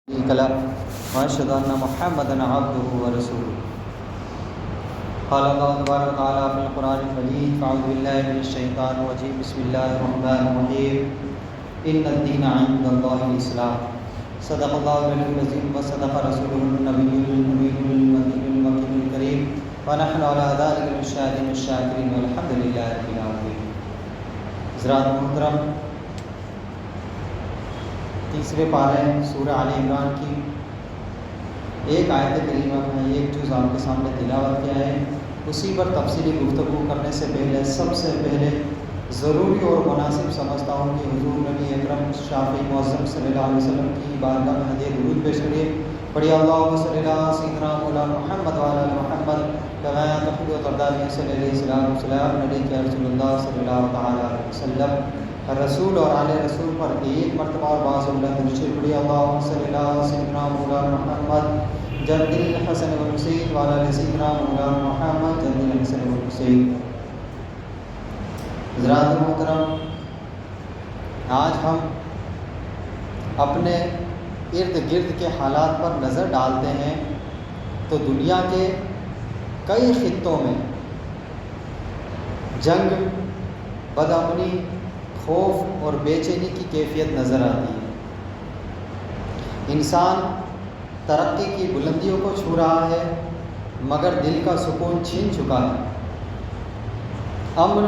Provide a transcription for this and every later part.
له وأشهد أن محمدا عبده ورسوله. قال الله تبارك وتعالى في القرآن المجيد: فأعوذ بالله من الشيطان الرجيم. بسم الله الرحمن الرحيم. إن الدين عند الله الإسلام. صدق الله العظيم وصدق رسوله النبي الأمي المكي الكريم ونحن على ذلك من الشاهدين الشاكرين والحمد لله رب العالمين. حضرات محترم، تیسرے پارے سورہ آل عمران کی ایک آیت کریمہ میں ایک جز آپ کے سامنے تلاوت کیا ہے. اسی پر تفصیلی گفتگو کرنے سے پہلے سب سے پہلے ضروری اور مناسب سمجھتا ہوں کہ حضور نبی اکرم شافعی معظم صلی اللہ علیہ وسلم کی بارگاہ میں ہدیہ درود پیش کریے. پڑھیے اللہم صلی اللہ سیدنا مولانا محمد وعلی آل محمد کما تحب وترضى صلی اللہ علیہ وسلم علیہ رسول اللہ صلی اللہ تعالی علیہ وسلم. رسول اور آل رسول پر ایک مرتبہ اور بعض اللہ درشی پڑھی. اللہم صلی اللہ سیدنا مولانا محمد جد الحسن والحسین وعلی آل سیدنا مولانا محمد جد الحسن والحسین. حضرات محترم، آج ہم اپنے ارد گرد کے حالات پر نظر ڈالتے ہیں تو دنیا کے کئی خطوں میں جنگ، بدامنی، خوف اور بے چینی کی کیفیت نظر آتی ہے. انسان ترقی کی بلندیوں کو چھو رہا ہے مگر دل کا سکون چھین چکا ہے. امن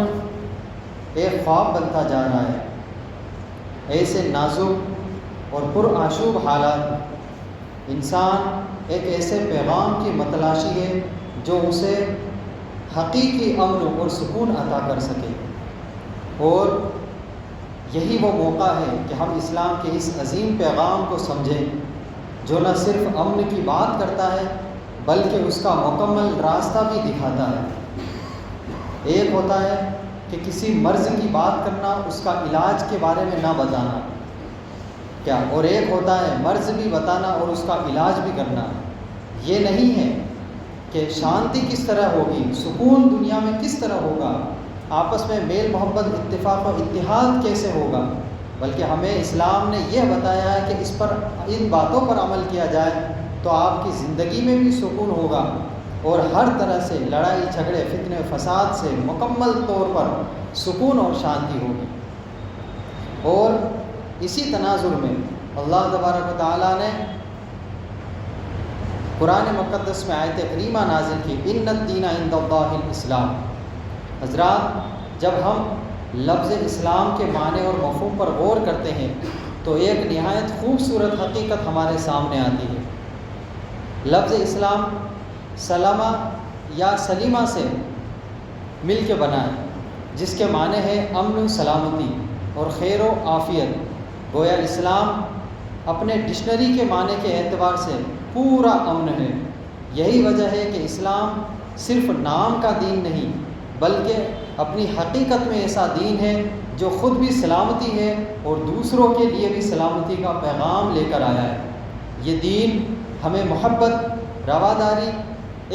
ایک خواب بنتا جا رہا ہے. ایسے نازک اور پرآشوب حالات میں انسان ایک ایسے پیغام کی متلاشی ہے جو اسے حقیقی امن اور سکون عطا کر سکے. اور یہی وہ موقع ہے کہ ہم اسلام کے اس عظیم پیغام کو سمجھیں جو نہ صرف امن کی بات کرتا ہے بلکہ اس کا مکمل راستہ بھی دکھاتا ہے. ایک ہوتا ہے کہ کسی مرض کی بات کرنا، اس کا علاج کے بارے میں نہ بتانا کیا، اور ایک ہوتا ہے مرض بھی بتانا اور اس کا علاج بھی کرنا. یہ نہیں ہے کہ شانتی کس طرح ہوگی، سکون دنیا میں کس طرح ہوگا، آپس میں میل محبت، اتفاق و اتحاد کیسے ہوگا، بلکہ ہمیں اسلام نے یہ بتایا ہے کہ ان باتوں پر عمل کیا جائے تو آپ کی زندگی میں بھی سکون ہوگا اور ہر طرح سے لڑائی جھگڑے فتنے فساد سے مکمل طور پر سکون اور شانتی ہوگی. اور اسی تناظر میں اللہ تبارک و تعالیٰ نے قرآن مقدس میں آیت کریمہ نازل کی: ان الدین عند اللہ الاسلام. حضرات، جب ہم لفظ اسلام کے معنی اور مفہوم پر غور کرتے ہیں تو ایک نہایت خوبصورت حقیقت ہمارے سامنے آتی ہے. لفظ اسلام سلامہ یا سلیمہ سے مل کے بنا ہے، جس کے معنی ہے امن و سلامتی اور خیر و عافیت. گویا اسلام اپنے ڈکشنری کے معنی کے اعتبار سے پورا امن ہے. یہی وجہ ہے کہ اسلام صرف نام کا دین نہیں بلکہ اپنی حقیقت میں ایسا دین ہے جو خود بھی سلامتی ہے اور دوسروں کے لیے بھی سلامتی کا پیغام لے کر آیا ہے. یہ دین ہمیں محبت، رواداری،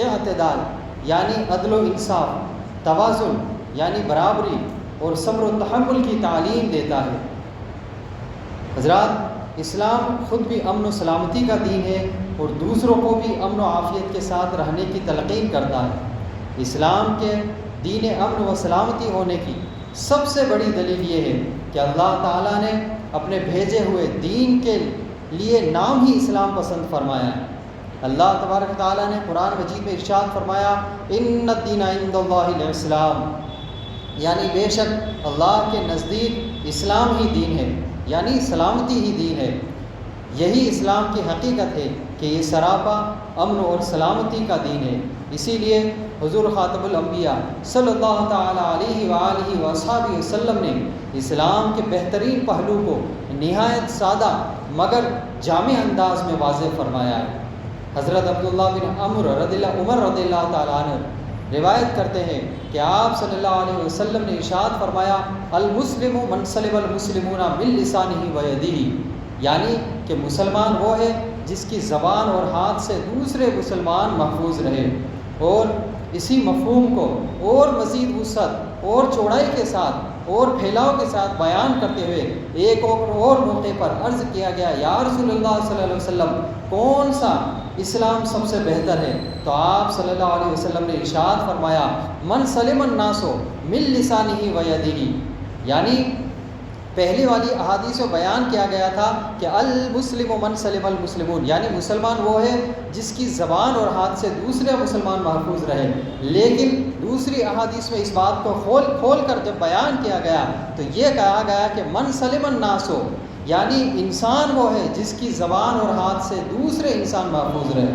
اعتدال یعنی عدل و انصاف، توازن یعنی برابری اور صبر و تحمل کی تعلیم دیتا ہے. حضرات، اسلام خود بھی امن و سلامتی کا دین ہے اور دوسروں کو بھی امن و عافیت کے ساتھ رہنے کی تلقین کرتا ہے. اسلام کے دین امن و سلامتی ہونے کی سب سے بڑی دلیل یہ ہے کہ اللہ تعالیٰ نے اپنے بھیجے ہوئے دین کے لیے نام ہی اسلام پسند فرمایا ہے. اللہ تبارک تعالیٰ نے قرآن مجید میں ارشاد فرمایا: ان الدین عند اللہ الاسلام، یعنی بے شک اللہ کے نزدیک اسلام ہی دین ہے، یعنی سلامتی ہی دین ہے. یہی اسلام کی حقیقت ہے کہ یہ سراپا امن اور سلامتی کا دین ہے. اسی لیے حضور خاتم الانبیاء صلی اللہ تعالیٰ علیہ وآلہ وصحبہ وسلم نے اسلام کے بہترین پہلو کو نہایت سادہ مگر جامع انداز میں واضح فرمایا ہے. حضرت عبداللہ بن عمر رضی اللہ تعالیٰ عنہ روایت کرتے ہیں کہ آپ صلی اللہ علیہ وسلم نے ارشاد فرمایا: المسلم من سلم المسلمون من لسانہ و یدہ، یعنی کہ مسلمان وہ ہے جس کی زبان اور ہاتھ سے دوسرے مسلمان محفوظ رہے. اور اسی مفہوم کو اور مزید وسعت اور چوڑائی کے ساتھ اور پھیلاؤ کے ساتھ بیان کرتے ہوئے ایک اور موقع پر عرض کیا گیا یا رسول اللہ صلی اللہ علیہ وسلم کون سا اسلام سب سے بہتر ہے؟ تو آپ صلی اللہ علیہ وسلم نے ارشاد فرمایا من سلم الناس من لسانہ و یدہ، یعنی پہلی والی احادیث میں بیان کیا گیا تھا کہ المسلم من سلم المسلمون، یعنی مسلمان وہ ہے جس کی زبان اور ہاتھ سے دوسرے مسلمان محفوظ رہے، لیکن دوسری احادیث میں اس بات کو کھول کر جب بیان کیا گیا تو یہ کہا گیا کہ من سلم الناس، یعنی انسان وہ ہے جس کی زبان اور ہاتھ سے دوسرے انسان محفوظ رہے۔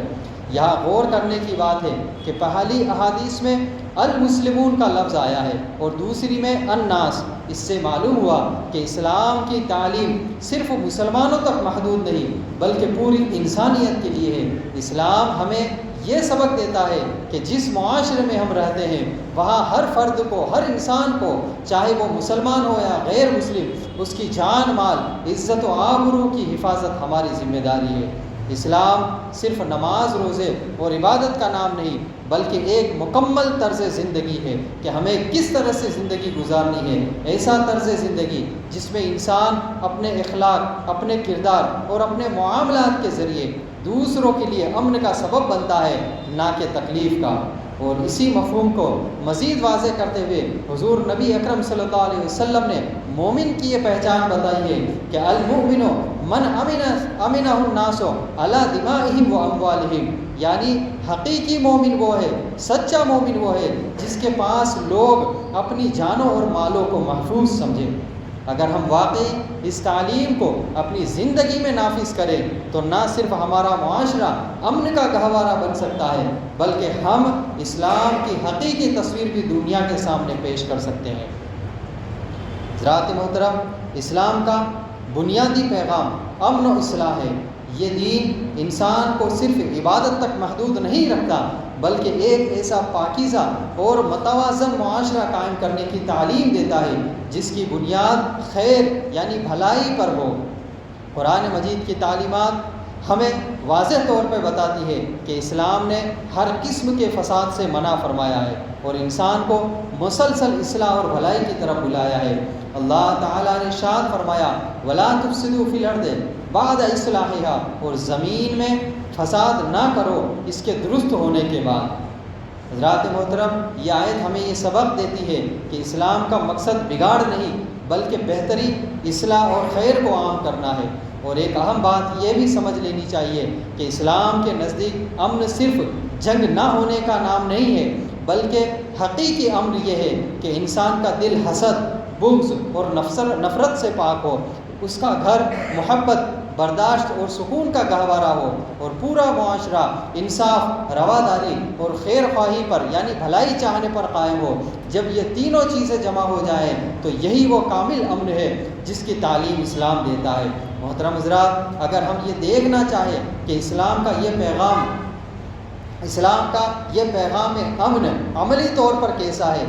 یہاں غور کرنے کی بات ہے کہ پہلی احادیث میں المسلمون کا لفظ آیا ہے اور دوسری میں الناس، اس سے معلوم ہوا کہ اسلام کی تعلیم صرف مسلمانوں تک محدود نہیں بلکہ پوری انسانیت کے لیے ہے۔ اسلام ہمیں یہ سبق دیتا ہے کہ جس معاشرے میں ہم رہتے ہیں وہاں ہر فرد کو، ہر انسان کو، چاہے وہ مسلمان ہو یا غیر مسلم، اس کی جان مال، عزت و آبرو کی حفاظت ہماری ذمہ داری ہے۔ اسلام صرف نماز، روزے اور عبادت کا نام نہیں بلکہ ایک مکمل طرز زندگی ہے کہ ہمیں کس طرح سے زندگی گزارنی ہے، ایسا طرز زندگی جس میں انسان اپنے اخلاق، اپنے کردار اور اپنے معاملات کے ذریعے دوسروں کے لیے امن کا سبب بنتا ہے، نہ کہ تکلیف کا۔ اور اسی مفہوم کو مزید واضح کرتے ہوئے حضور نبی اکرم صلی اللہ علیہ وسلم نے مومن کی یہ پہچان بتائی ہے کہ المؤمن من امنہ الناس علی دمائہم و اموالہم، یعنی حقیقی مومن وہ ہے، سچا مومن وہ ہے جس کے پاس لوگ اپنی جانوں اور مالوں کو محفوظ سمجھیں۔ اگر ہم واقعی اس تعلیم کو اپنی زندگی میں نافذ کریں تو نہ صرف ہمارا معاشرہ امن کا گہوارہ بن سکتا ہے بلکہ ہم اسلام کی حقیقی تصویر بھی دنیا کے سامنے پیش کر سکتے ہیں۔ حضرات محترم، اسلام کا بنیادی پیغام امن و اصلاح ہے۔ یہ دین انسان کو صرف عبادت تک محدود نہیں رکھتا بلکہ ایک ایسا پاکیزہ اور متوازن معاشرہ قائم کرنے کی تعلیم دیتا ہے جس کی بنیاد خیر یعنی بھلائی پر ہو۔ قرآن مجید کی تعلیمات ہمیں واضح طور پہ بتاتی ہے کہ اسلام نے ہر قسم کے فساد سے منع فرمایا ہے اور انسان کو مسلسل اصلاح اور بھلائی کی طرف بلایا ہے۔ اللہ تعالیٰ نے ارشاد فرمایا وَلَا تُفْسِدُوا فِي الْأَرْضِ بَعْدَ إِصْلَاحِهَا، اور زمین میں فساد نہ کرو اس کے درست ہونے کے بعد۔ حضرات محترم، یہ آیت ہمیں یہ سبق دیتی ہے کہ اسلام کا مقصد بگاڑ نہیں بلکہ بہتری، اصلاح اور خیر کو عام کرنا ہے۔ اور ایک اہم بات یہ بھی سمجھ لینی چاہیے کہ اسلام کے نزدیک امن صرف جنگ نہ ہونے کا نام نہیں ہے بلکہ حقیقی امن یہ ہے کہ انسان کا دل حسد، بغض اور نفرت سے پاک ہو، اس کا گھر محبت، برداشت اور سکون کا گہوارہ ہو اور پورا معاشرہ انصاف، رواداری اور خیر خواہی پر یعنی بھلائی چاہنے پر قائم ہو۔ جب یہ تینوں چیزیں جمع ہو جائیں تو یہی وہ کامل امن ہے جس کی تعلیم اسلام دیتا ہے۔ محترم حضرات، اگر ہم یہ دیکھنا چاہیں کہ اسلام کا یہ پیغام امن عملی طور پر کیسا ہے،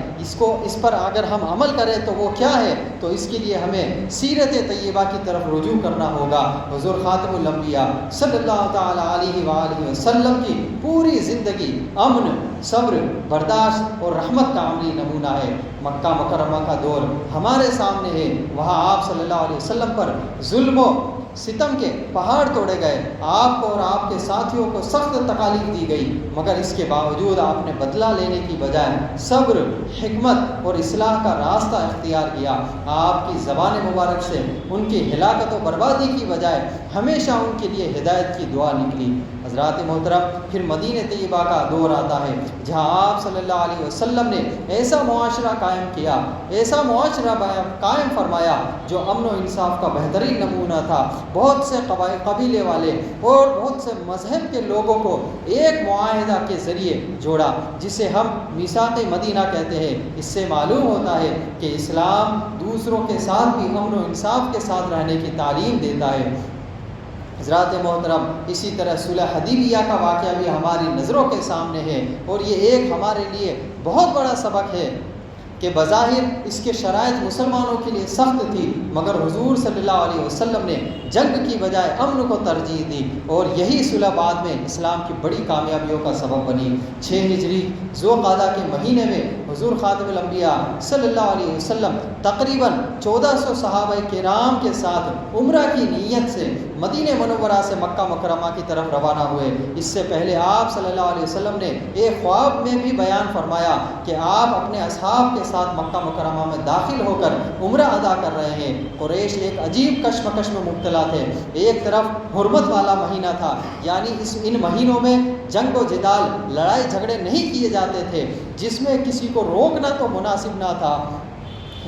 اس پر اگر ہم عمل کریں تو وہ کیا ہے، تو اس کے لیے ہمیں سیرت طیبہ کی طرف رجوع کرنا ہوگا۔ حضور خاتم الانبیاء صلی اللہ تعالی علیہ وآلہ وسلم کی پوری زندگی امن، صبر، برداشت اور رحمت کا عملی نمونہ ہے۔ مکہ مکرمہ کا دور ہمارے سامنے ہے، وہاں آپ صلی اللہ علیہ وسلم پر ظلم و ستم کے پہاڑ توڑے گئے، آپ کو اور آپ کے ساتھیوں کو سخت تکالیف دی گئی، مگر اس کے باوجود آپ نے بدلہ لینے کی بجائے صبر، حکمت اور اصلاح کا راستہ اختیار کیا۔ آپ کی زبان مبارک سے ان کی ہلاکت و بربادی کی بجائے ہمیشہ ان کے لیے ہدایت کی دعا نکلی۔ حضرات محترم، پھر مدینہ طیبہ کا دور آتا ہے جہاں آپ صلی اللہ علیہ وسلم نے ایسا معاشرہ قائم کیا، ایسا معاشرہ قائم فرمایا جو امن و انصاف کا بہترین نمونہ تھا۔ بہت سے قبیلے والے اور بہت سے مذہب کے لوگوں کو ایک معاہدہ کے ذریعے جوڑا جسے ہم میثاق مدینہ کہتے ہیں۔ اس سے معلوم ہوتا ہے کہ اسلام دوسروں کے ساتھ بھی امن و انصاف کے ساتھ رہنے کی تعلیم دیتا ہے۔ حضرات محترم، اسی طرح صلح حدیبیہ کا واقعہ بھی ہماری نظروں کے سامنے ہے اور یہ ایک ہمارے لیے بہت بڑا سبق ہے کہ بظاہر اس کے شرائط مسلمانوں کے لیے سخت تھی، مگر حضور صلی اللہ علیہ وسلم نے جنگ کی بجائے امن کو ترجیح دی اور یہی صلح بعد میں اسلام کی بڑی کامیابیوں کا سبب بنی۔ 6 ہجری ذوالقعدہ کے مہینے میں حضور خاتم الانبیاء صلی اللہ علیہ وسلم تقریباً 1400 صحابہ کرام کے ساتھ عمرہ کی نیت سے مدینہ منورہ سے مکہ مکرمہ کی طرف روانہ ہوئے۔ اس سے پہلے آپ صلی اللہ علیہ وسلم نے ایک خواب میں بھی بیان فرمایا کہ آپ اپنے اصحاب کے ساتھ مکہ مکرمہ میں داخل ہو کر عمرہ ادا کر رہے ہیں۔ قریش ایک عجیب کشمکش میں مبتلا تھے۔ ایک طرف حرمت والا مہینہ تھا، یعنی ان مہینوں میں جنگ و جدال، لڑائی جھگڑے نہیں کیے جاتے تھے، جس میں کسی کو روکنا تو مناسب نہ تھا۔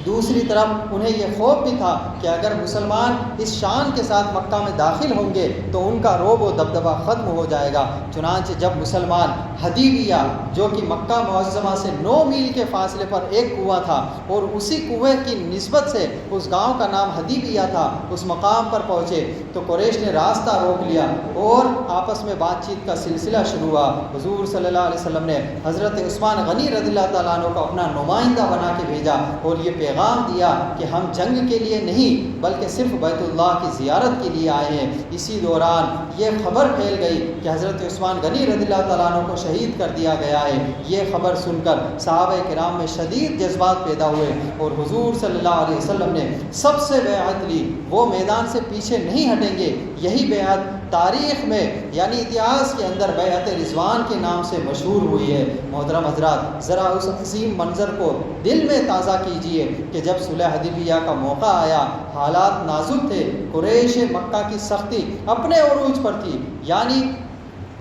دوسری طرف انہیں یہ خوف بھی تھا کہ اگر مسلمان اس شان کے ساتھ مکہ میں داخل ہوں گے تو ان کا رعب و دبدبہ ختم ہو جائے گا۔ چنانچہ جب مسلمان حدیبیہ، جو کہ مکہ معظمہ سے 9 میل کے فاصلے پر ایک کنواں تھا اور اسی کنویں کی نسبت سے اس گاؤں کا نام حدیبیہ تھا، اس مقام پر پہنچے تو قریش نے راستہ روک لیا اور آپس میں بات چیت کا سلسلہ شروع ہوا۔ حضور صلی اللہ علیہ وسلم نے حضرت عثمان غنی رضی اللہ تعالیٰ عنہ کو اپنا نمائندہ بنا کے بھیجا اور یہ پیغام دیا کہ ہم جنگ کے لیے نہیں بلکہ صرف بیت اللہ کی زیارت کے لیے آئے ہیں۔ اسی دوران یہ خبر پھیل گئی کہ حضرت عثمان غنی رضی اللہ تعالیٰ عنہ کو شہید کر دیا گیا ہے۔ یہ خبر سن کر صحابہ کرام میں شدید جذبات پیدا ہوئے اور حضور صلی اللہ علیہ وسلم نے سب سے بیعت لی۔ وہ میدان سے پیچھے نہیں ہٹیں گے۔ یہی بیعت تاریخ میں یعنی اتہاس کے اندر بیعت رضوان کے نام سے مشہور ہوئی ہے۔ محترم حضرات، ذرا اس عظیم منظر کو دل میں تازہ کیجئے کہ جب صلح حدیبیہ کا موقع آیا، حالات نازک تھے، قریش مکہ کی سختی اپنے عروج پر تھی، یعنی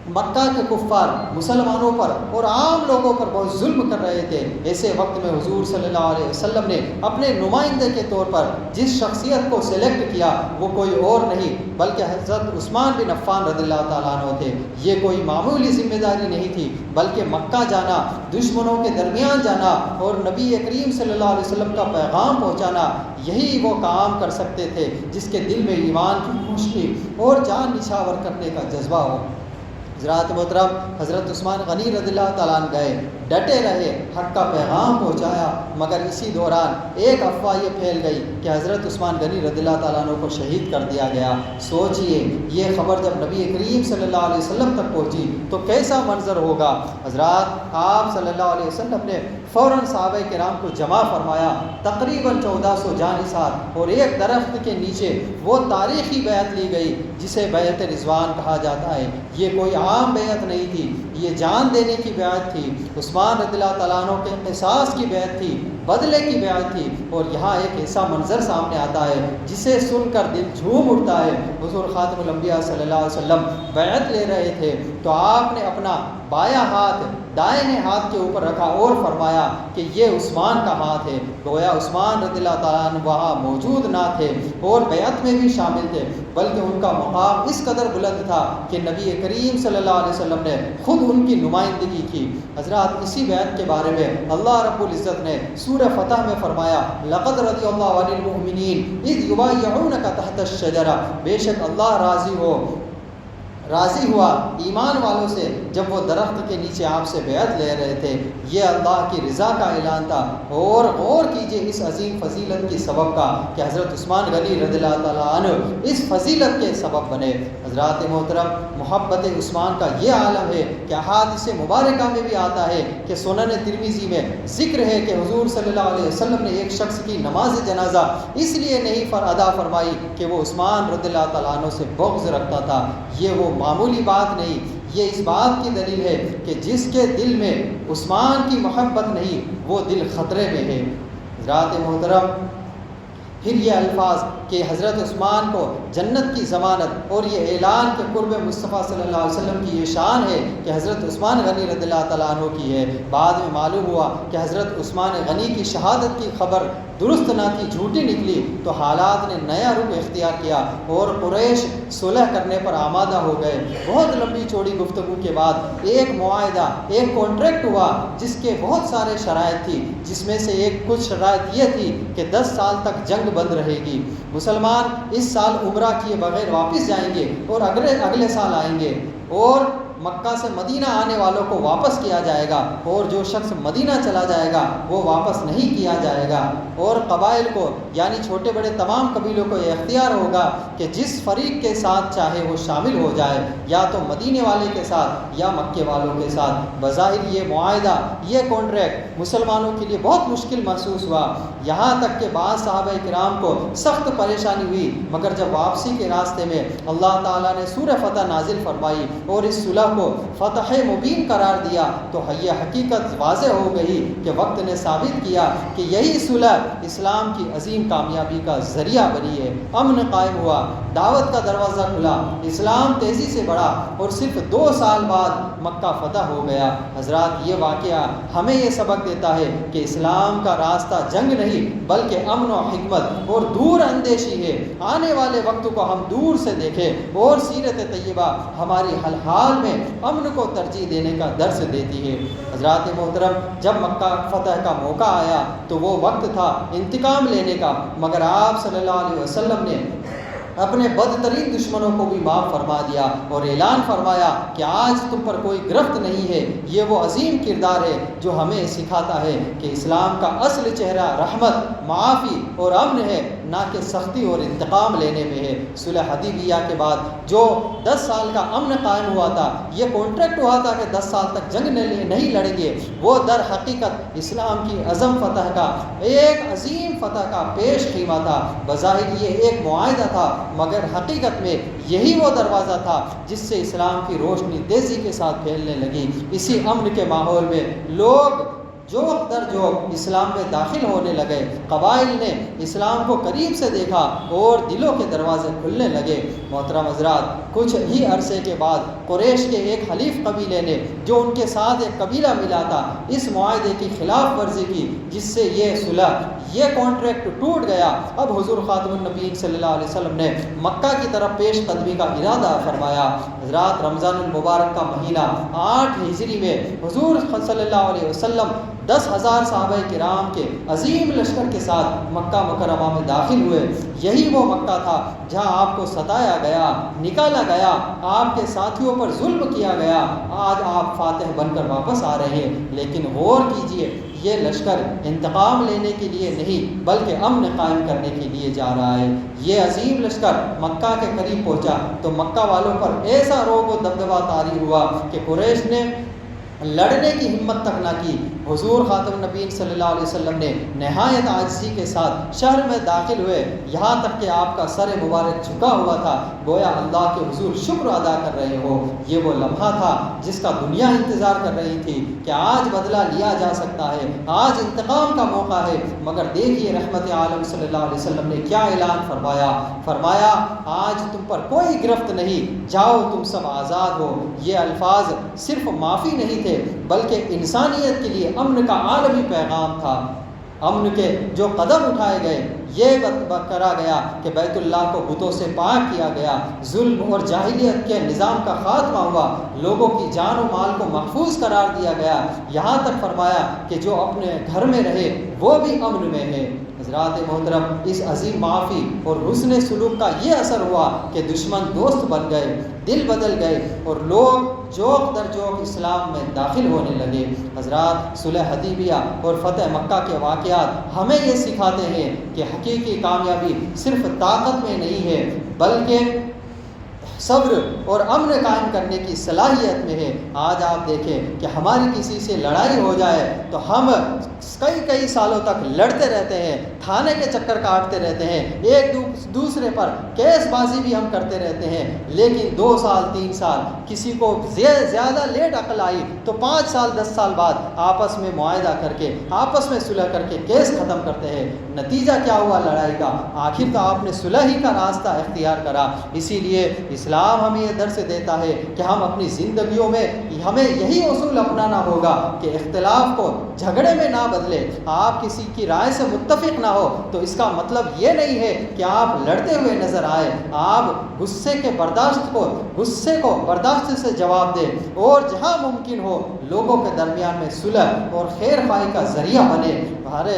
مکہ کے کفار مسلمانوں پر اور عام لوگوں پر بہت ظلم کر رہے تھے۔ ایسے وقت میں حضور صلی اللہ علیہ وسلم نے اپنے نمائندے کے طور پر جس شخصیت کو سلیکٹ کیا وہ کوئی اور نہیں بلکہ حضرت عثمان بن عفان رضی اللہ تعالیٰ عنہ تھے۔ یہ کوئی معمولی ذمہ داری نہیں تھی بلکہ مکہ جانا، دشمنوں کے درمیان جانا اور نبی کریم صلی اللہ علیہ وسلم کا پیغام پہنچانا، یہی وہ کام کر سکتے تھے جس کے دل میں ایمان کی روشنی اور جان نچھاور کرنے کا جذبہ ہو۔ حضرات محترم، حضرت عثمان غنی رضی اللہ تعالیٰ عنہ گئے، ڈٹے رہے، حق کا پیغام پہنچایا، مگر اسی دوران ایک افواہ یہ پھیل گئی کہ حضرت عثمان غنی رضی اللہ تعالیٰ عنہ کو شہید کر دیا گیا۔ سوچئے یہ خبر جب نبی کریم صلی اللہ علیہ وسلم تک پہنچی تو کیسا منظر ہوگا۔ حضرات، آپ صلی اللہ علیہ وسلم نے فوراً صحابہ کرام کو جمع فرمایا، تقریباً 1400 جانثار، اور ایک درخت کے نیچے وہ تاریخی بیعت لی گئی جسے بیعت رضوان کہا جاتا ہے۔ یہ کوئی عام بیعت نہیں تھی، یہ جان دینے کی بیعت تھی، عثمان رضی اللہ تعالیٰ عنہ کے قصاص کی بیعت تھی، بدلے کی بیعت تھی۔ اور یہاں ایک ایسا منظر سامنے آتا ہے جسے سن کر دل جھوم اٹھتا ہے۔ حضور خاتم الانبیاء صلی اللہ علیہ وسلم بیعت لے رہے تھے تو آپ نے اپنا بایاں ہاتھ دائیں ہاتھ کے اوپر رکھا اور فرمایا کہ یہ عثمان کا ہاتھ ہے۔ گویا عثمان رضی اللہ تعالیٰ عنہ وہاں موجود نہ تھے اور بیعت میں بھی شامل تھے، بلکہ ان کا مقام اس قدر بلند تھا کہ نبی کریم صلی اللہ علیہ وسلم نے خود ان کی نمائندگی کی۔ حضرات، اسی بیعت کے بارے میں اللہ رب العزت نے سورہ فتح میں فرمایا، لقد رضی اللہ عن المؤمنین اذ یبایعونک تحت الشجرہ، بے شک اللہ راضی ہوا ایمان والوں سے جب وہ درخت کے نیچے آپ سے بیعت لے رہے تھے۔ یہ اللہ کی رضا کا اعلان تھا۔ اور غور کیجئے اس عظیم فضیلت کی سبب کا کہ حضرت عثمان غنی رضی اللہ تعالیٰ عنہ اس فضیلت کے سبب بنے۔ حضرات محترم، محبت عثمان کا یہ عالم ہے کہ احادیث مبارکہ میں بھی آتا ہے کہ سنن ترمذی میں ذکر ہے کہ حضور صلی اللہ علیہ وسلم نے ایک شخص کی نماز جنازہ اس لیے نہیں ادا فرمائی کہ وہ عثمان رضی اللہ تعالیٰ عنہ سے بغض رکھتا تھا۔ یہ وہ معمولی بات نہیں، یہ اس بات کی دلیل ہے کہ جس کے دل میں عثمان کی محبت نہیں وہ دل خطرے میں ہے۔ حضرات محترم، پھر یہ الفاظ کہ حضرت عثمان کو جنت کی ضمانت اور یہ اعلان کہ قرب مصطفیٰ صلی اللہ علیہ وسلم کی یہ شان ہے کہ حضرت عثمان غنی رضی اللہ تعالیٰ عنہ کی ہے۔ بعد میں معلوم ہوا کہ حضرت عثمان غنی کی شہادت کی خبر درست نہ تھی، جھوٹی نکلی، تو حالات نے نیا رخ اختیار کیا اور قریش صلح کرنے پر آمادہ ہو گئے۔ بہت لمبی چوڑی گفتگو کے بعد ایک معاہدہ، ایک کانٹریکٹ ہوا جس کے بہت سارے شرائط تھی، جس میں سے کچھ شرائط یہ تھی کہ 10 سال تک جنگ بند رہے گی، مسلمان اس سال عمرہ کیے بغیر واپس جائیں گے اور اگلے سال آئیں گے، اور مکہ سے مدینہ آنے والوں کو واپس کیا جائے گا، اور جو شخص مدینہ چلا جائے گا وہ واپس نہیں کیا جائے گا۔ اور قبائل کو یعنی چھوٹے بڑے تمام قبیلوں کو یہ اختیار ہوگا کہ جس فریق کے ساتھ چاہے وہ شامل ہو جائے، یا تو مدینے والے کے ساتھ یا مکے والوں کے ساتھ۔ بظاہر یہ معاہدہ، یہ کانٹریکٹ مسلمانوں کے لیے بہت مشکل محسوس ہوا، یہاں تک کہ بعض صحابہ کرام کو سخت پریشانی ہوئی، مگر جب واپسی کے راستے میں اللہ تعالیٰ نے سورہ فتح نازل فرمائی اور اس صلح کو فتح مبین قرار دیا، تو یہ حقیقت واضح ہو گئی کہ وقت نے ثابت کیا کہ یہی صلح اسلام کی عظیم کامیابی کا ذریعہ بنی ہے۔ امن قائم ہوا، دعوت کا دروازہ کھلا، اسلام تیزی سے بڑھا، اور صرف 2 سال بعد مکہ فتح ہو گیا۔ حضرات، یہ واقعہ ہمیں یہ سبق دیتا ہے کہ اسلام کا راستہ جنگ نہیں بلکہ امن و حکمت اور دور اندیشی ہے۔ آنے والے وقت کو ہم دور سے دیکھیں، اور سیرت طیبہ ہماری ہر حال میں امن کو ترجیح دینے کا درس دیتی ہے۔ حضرات محترم، جب مکہ فتح کا موقع آیا تو وہ وقت تھا انتقام لینے کا، مگر آپ صلی اللہ علیہ وسلم نے اپنے بدترین دشمنوں کو بھی معاف فرما دیا اور اعلان فرمایا کہ آج تم پر کوئی گرفت نہیں ہے۔ یہ وہ عظیم کردار ہے جو ہمیں سکھاتا ہے کہ اسلام کا اصل چہرہ رحمت، معافی اور امن ہے، نہ کہ سختی اور انتقام لینے میں ہے۔ صلح حدیبیہ کے بعد جو 10 سال کا امن قائم ہوا تھا، یہ کانٹریکٹ ہوا تھا کہ 10 سال تک جنگ نہیں لڑیں گے، وہ در حقیقت اسلام کی عظم فتح کا، ایک عظیم فتح کا پیش خیمہ تھا۔ بظاہر یہ ایک معاہدہ تھا، مگر حقیقت میں یہی وہ دروازہ تھا جس سے اسلام کی روشنی تیزی کے ساتھ پھیلنے لگی۔ اسی امن کے ماحول میں لوگ جوق در جوق اسلام میں داخل ہونے لگے، قبائل نے اسلام کو قریب سے دیکھا اور دلوں کے دروازے کھلنے لگے۔ محترم حضرات، کچھ ہی عرصے کے بعد قریش کے ایک حلیف قبیلے نے، جو ان کے ساتھ ایک قبیلہ ملا تھا، اس معاہدے کی خلاف ورزی کی، جس سے یہ صلح، یہ کانٹریکٹ ٹوٹ گیا۔ اب حضور خاتم النبیین صلی اللہ علیہ وسلم نے مکہ کی طرف پیش قدمی کا ارادہ فرمایا۔ حضرات، رمضان المبارک کا مہینہ 8 ہجری میں حضور صلی اللہ علیہ وسلم 10,000 صحابہ کرام کے عظیم لشکر کے ساتھ مکہ مکرمہ میں داخل ہوئے۔ یہی وہ مکہ تھا جہاں آپ کو ستایا گیا، نکالا گیا، آپ کے ساتھیوں پر ظلم کیا گیا۔ آج آپ فاتح بن کر واپس آ رہے ہیں، لیکن غور کیجئے، یہ لشکر انتقام لینے کے لیے نہیں بلکہ امن قائم کرنے کے لیے جا رہا ہے۔ یہ عظیم لشکر مکہ کے قریب پہنچا تو مکہ والوں پر ایسا روب و دبدبہ طاری ہوا کہ قریش نے لڑنے کی ہمت تک نہ کی۔ حضور خاتم النبیین صلی اللہ علیہ وسلم نے نہایت عاجزی کے ساتھ شہر میں داخل ہوئے، یہاں تک کہ آپ کا سر مبارک جھکا ہوا تھا، گویا اللہ کے حضور شکر ادا کر رہے ہو۔ یہ وہ لمحہ تھا جس کا دنیا انتظار کر رہی تھی کہ آج بدلہ لیا جا سکتا ہے، آج انتقام کا موقع ہے۔ مگر دیکھیے رحمت عالم صلی اللہ علیہ وسلم نے کیا اعلان فرمایا، آج تم پر کوئی گرفت نہیں، جاؤ تم سب آزاد ہو۔ یہ الفاظ صرف معافی نہیں تھے بلکہ انسانیت کے لیے امن کا عالمی پیغام تھا۔ امن کے جو قدم اٹھائے گئے، یہ کرا گیا کہ بیت اللہ کو بتوں سے پاک کیا گیا، ظلم اور جاہلیت کے نظام کا خاتمہ ہوا، لوگوں کی جان و مال کو محفوظ قرار دیا گیا، یہاں تک فرمایا کہ جو اپنے گھر میں رہے وہ بھی امن میں ہے۔ حضرات محترم، اس عظیم معافی اور حسن سلوک کا یہ اثر ہوا کہ دشمن دوست بن گئے، دل بدل گئے اور لوگ جوق در جوق اسلام میں داخل ہونے لگے۔ حضرات، صلح حدیبیہ اور فتح مکہ کے واقعات ہمیں یہ سکھاتے ہیں کہ حقیقی کامیابی صرف طاقت میں نہیں ہے بلکہ صبر اور امن قائم کرنے کی صلاحیت میں ہے۔ آج آپ دیکھیں کہ ہماری کسی سے لڑائی ہو جائے تو ہم کئی سالوں تک لڑتے رہتے ہیں، تھانے کے چکر کاٹتے رہتے ہیں، ایک دوسرے پر کیس بازی بھی ہم کرتے رہتے ہیں، لیکن 2 سال 3 سال کسی کو زیادہ لیٹ عقل آئی تو 5 سال 10 سال بعد آپس میں معاہدہ کر کے، آپس میں صلح کر کے کیس ختم کرتے ہیں۔ نتیجہ کیا ہوا لڑائی کا؟ آخر تو آپ نے صلح ہی کا راستہ اختیار کرا۔ اسی لیے اسلام ہمیں یہ درس دیتا ہے کہ ہم اپنی زندگیوں میں ہمیں یہی اصول اپنانا ہوگا کہ اختلاف کو جھگڑے میں نہ بدلے۔ آپ کسی کی رائے سے متفق نہ ہو تو اس کا مطلب یہ نہیں ہے کہ آپ لڑتے ہوئے نظر آئے، آپ غصے کو برداشت سے جواب دیں اور جہاں ممکن ہو لوگوں کے درمیان میں صلح اور خیر خواہی کا ذریعہ بنے۔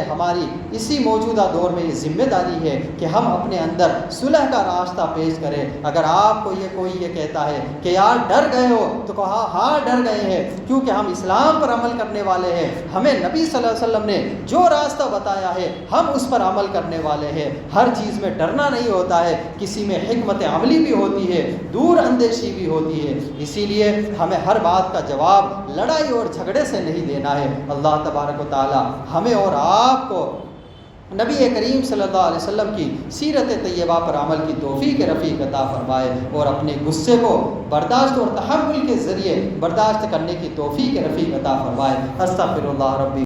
ہماری اسی موجودہ دور میں یہ ذمہ داری ہے کہ ہم اپنے اندر صلح کا راستہ پیش کریں۔ اگر آپ کو کوئی یہ کہتا ہے کہ یار ڈر گئے ہو تو کہا ہاں ڈر گئے ہیں، کیونکہ ہم اسلام پر عمل کرنے والے ہیں، ہمیں نبی صلی اللہ علیہ وسلم نے جو راستہ بتایا ہے ہم اس پر عمل کرنے والے ہیں۔ ہر چیز میں ڈرنا نہیں ہوتا ہے، کسی میں حکمت عملی بھی ہوتی ہے، دور اندیشی بھی ہوتی ہے۔ اسی لیے ہمیں ہر بات کا جواب لڑائی اور جھگڑے سے نہیں دینا ہے۔ اللہ تبارک و تعالی ہمیں اور آپ کو نبی کریم صلی اللہ علیہ وسلم کی سیرت طیبہ پر عمل کی توفیق رفیق عطا فرمائے، اور اپنے غصے کو برداشت اور تحمل کے ذریعے برداشت کرنے کی توفیق رفیق عطا فرمائے۔ استغفر اللہ ربی